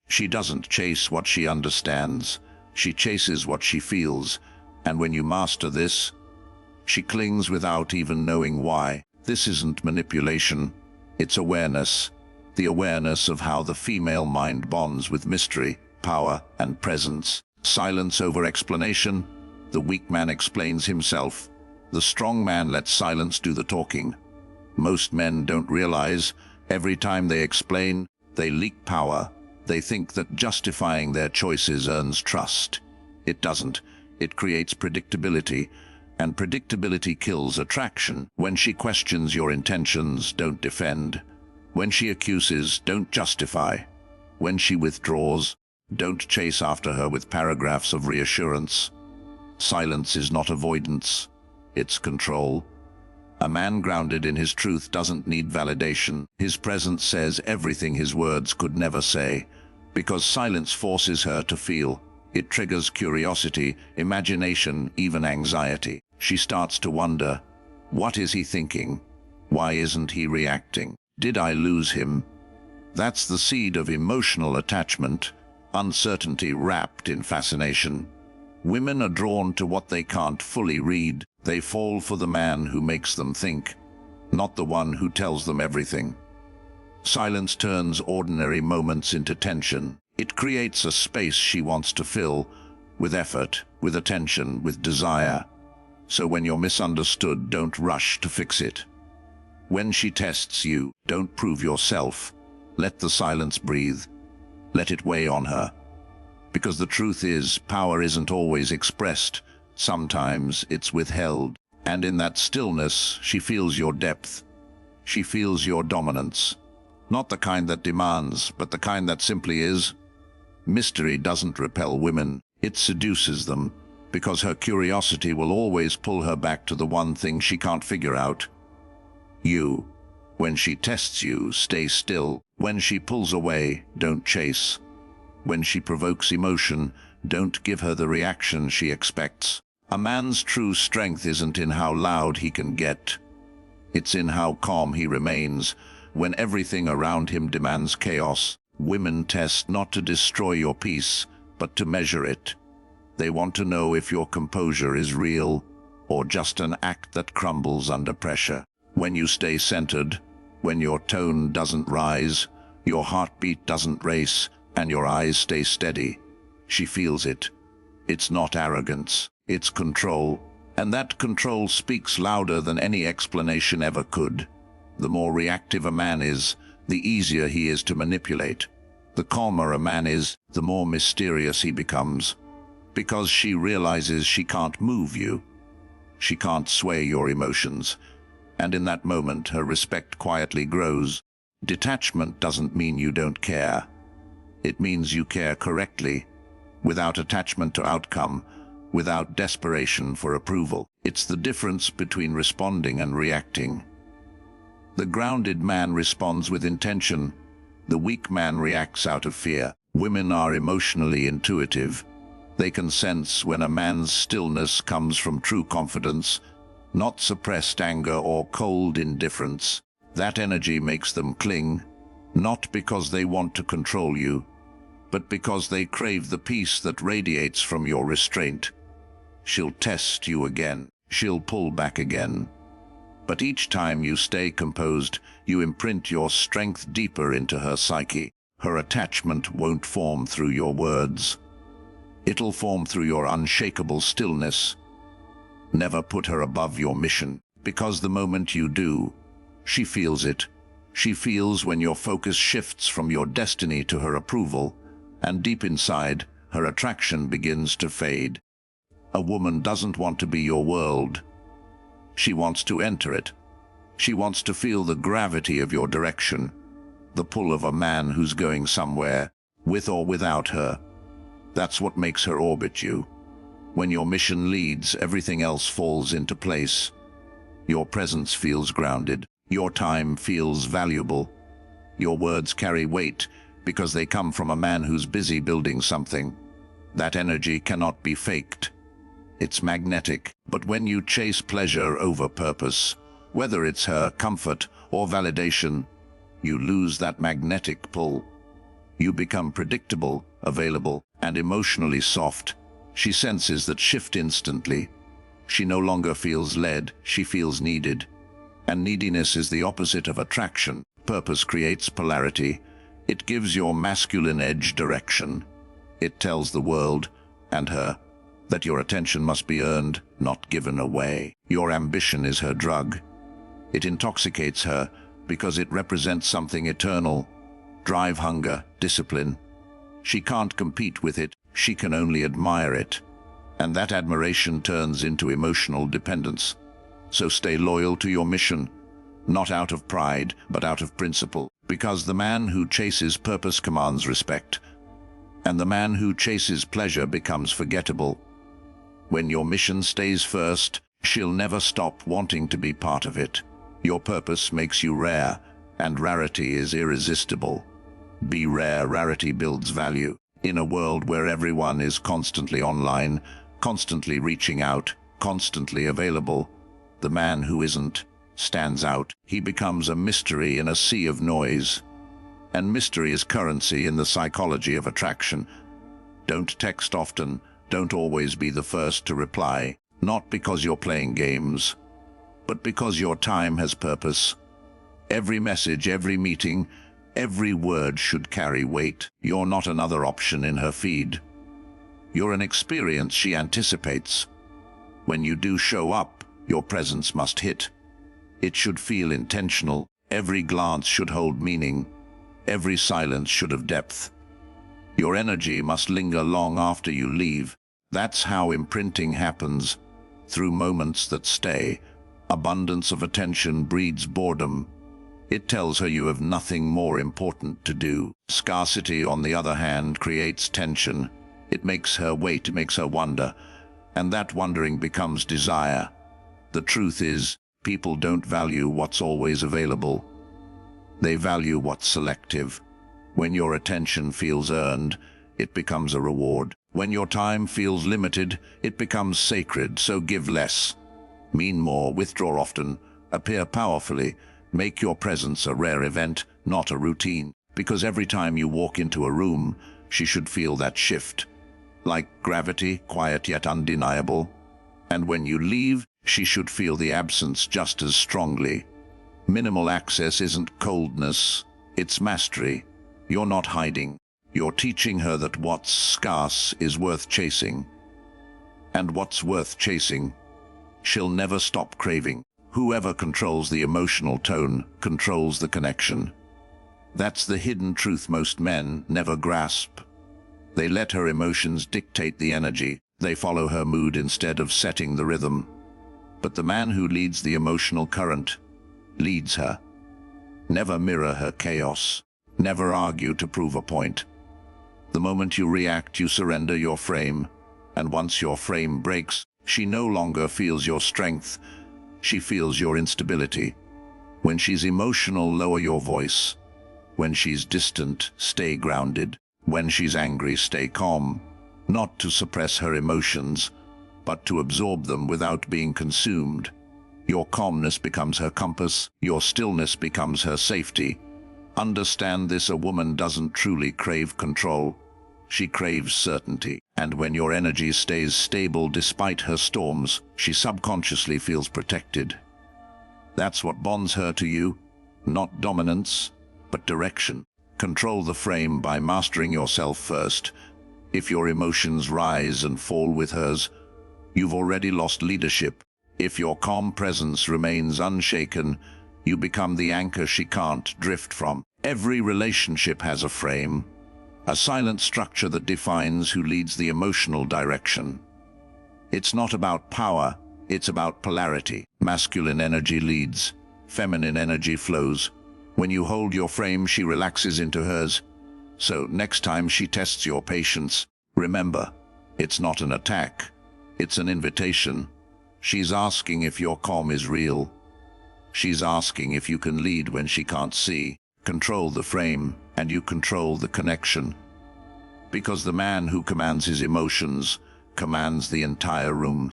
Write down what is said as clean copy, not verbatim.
She doesn't chase what she understands. She chases what she feels. And when you master this, she clings without even knowing why. This isn't manipulation. It's awareness. The awareness of how the female mind bonds with mystery, power, and presence. Silence over explanation. The weak man explains himself. The strong man lets silence do the talking. Most men don't realize, every time they explain, they leak power. They think that justifying their choices earns trust. It doesn't. It creates predictability, and predictability kills attraction. When she questions your intentions, don't defend. When she accuses, don't justify. When she withdraws, don't chase after her with paragraphs of reassurance. Silence is not avoidance, it's control. A man grounded in his truth doesn't need validation. His presence says everything his words could never say, because silence forces her to feel. It triggers curiosity, imagination, even anxiety. She starts to wonder, what is he thinking? Why isn't he reacting? Did I lose him? That's the seed of emotional attachment, uncertainty wrapped in fascination. Women are drawn to what they can't fully read. They fall for the man who makes them think, not the one who tells them everything. Silence turns ordinary moments into tension. It creates a space she wants to fill, with effort, with attention, with desire. So when you're misunderstood, don't rush to fix it. When she tests you, don't prove yourself. Let the silence breathe. Let it weigh on her. Because the truth is, power isn't always expressed. Sometimes it's withheld. And in that stillness, she feels your depth. She feels your dominance. Not the kind that demands, but the kind that simply is. Mystery doesn't repel women. It seduces them, because her curiosity will always pull her back to the one thing she can't figure out. You. When she tests you, stay still. When she pulls away, don't chase. When she provokes emotion, don't give her the reaction she expects. A man's true strength isn't in how loud he can get. It's in how calm he remains. When everything around him demands chaos, women test not to destroy your peace, but to measure it. They want to know if your composure is real, or just an act that crumbles under pressure. When you stay centered, when your tone doesn't rise, your heartbeat doesn't race, and your eyes stay steady, she feels it. It's not arrogance, it's control. And that control speaks louder than any explanation ever could. The more reactive a man is, the easier he is to manipulate. The calmer a man is, the more mysterious he becomes. Because she realizes she can't move you. She can't sway your emotions. And in that moment, her respect quietly grows. Detachment doesn't mean you don't care. It means you care correctly, without attachment to outcome, without desperation for approval. It's the difference between responding and reacting. The grounded man responds with intention. The weak man reacts out of fear. Women are emotionally intuitive. They can sense when a man's stillness comes from true confidence, not suppressed anger or cold indifference. That energy makes them cling, not because they want to control you, but because they crave the peace that radiates from your restraint. She'll test you again. She'll pull back again. But each time you stay composed, you imprint your strength deeper into her psyche. Her attachment won't form through your words. It'll form through your unshakable stillness. Never put her above your mission, because the moment you do, she feels it. She feels when your focus shifts from your destiny to her approval, and deep inside, her attraction begins to fade. A woman doesn't want to be your world. She wants to enter it. She wants to feel the gravity of your direction, the pull of a man who's going somewhere, with or without her. That's what makes her orbit you. When your mission leads, everything else falls into place. Your presence feels grounded. Your time feels valuable. Your words carry weight because they come from a man who's busy building something. That energy cannot be faked. It's magnetic. But when you chase pleasure over purpose, whether it's her comfort or validation, you lose that magnetic pull. You become predictable, available, and emotionally soft. She senses that shift instantly. She no longer feels led, she feels needed. And neediness is the opposite of attraction. Purpose creates polarity. It gives your masculine edge direction. It tells the world, and her, that your attention must be earned, not given away. Your ambition is her drug. It intoxicates her because it represents something eternal. Drive, hunger, discipline. She can't compete with it, she can only admire it. And that admiration turns into emotional dependence. So stay loyal to your mission, not out of pride, but out of principle. Because the man who chases purpose commands respect, and the man who chases pleasure becomes forgettable. When your mission stays first, she'll never stop wanting to be part of it. Your purpose makes you rare, and rarity is irresistible. Be rare, rarity builds value. In a world where everyone is constantly online, constantly reaching out, constantly available, the man who isn't stands out. He becomes a mystery in a sea of noise. And mystery is currency in the psychology of attraction. Don't text often, don't always be the first to reply, not because you're playing games, but because your time has purpose. Every message, every meeting, every word should carry weight. You're not another option in her feed. You're an experience she anticipates. When you do show up, your presence must hit. It should feel intentional. Every glance should hold meaning. Every silence should have depth. Your energy must linger long after you leave. That's how imprinting happens, through moments that stay. Abundance of attention breeds boredom. It tells her you have nothing more important to do. Scarcity, on the other hand, creates tension. It makes her wait, it makes her wonder, and that wondering becomes desire. The truth is, people don't value what's always available. They value what's selective. When your attention feels earned, it becomes a reward. When your time feels limited, it becomes sacred, so give less. Mean more, withdraw often, appear powerfully. Make your presence a rare event, not a routine. Because every time you walk into a room, she should feel that shift. Like gravity, quiet yet undeniable. And when you leave, she should feel the absence just as strongly. Minimal access isn't coldness, it's mastery. You're not hiding. You're teaching her that what's scarce is worth chasing. And what's worth chasing, she'll never stop craving. Whoever controls the emotional tone controls the connection. That's the hidden truth most men never grasp. They let her emotions dictate the energy. They follow her mood instead of setting the rhythm. But the man who leads the emotional current leads her. Never mirror her chaos. Never argue to prove a point. The moment you react, you surrender your frame. And once your frame breaks, she no longer feels your strength. She feels your instability. When she's emotional, lower your voice. When she's distant, stay grounded. When she's angry, stay calm. Not to suppress her emotions, but to absorb them without being consumed. Your calmness becomes her compass. Your stillness becomes her safety. Understand this: a woman doesn't truly crave control. She craves certainty. And when your energy stays stable despite her storms, she subconsciously feels protected. That's what bonds her to you. Not dominance, but direction. Control the frame by mastering yourself first. If your emotions rise and fall with hers, you've already lost leadership. If your calm presence remains unshaken, you become the anchor she can't drift from. Every relationship has a frame, a silent structure that defines who leads the emotional direction. It's not about power, it's about polarity. Masculine energy leads, feminine energy flows. When you hold your frame, she relaxes into hers. So next time she tests your patience, remember, it's not an attack, it's an invitation. She's asking if your calm is real. She's asking if you can lead when she can't see. Control the frame, and you control the connection. Because the man who commands his emotions commands the entire room.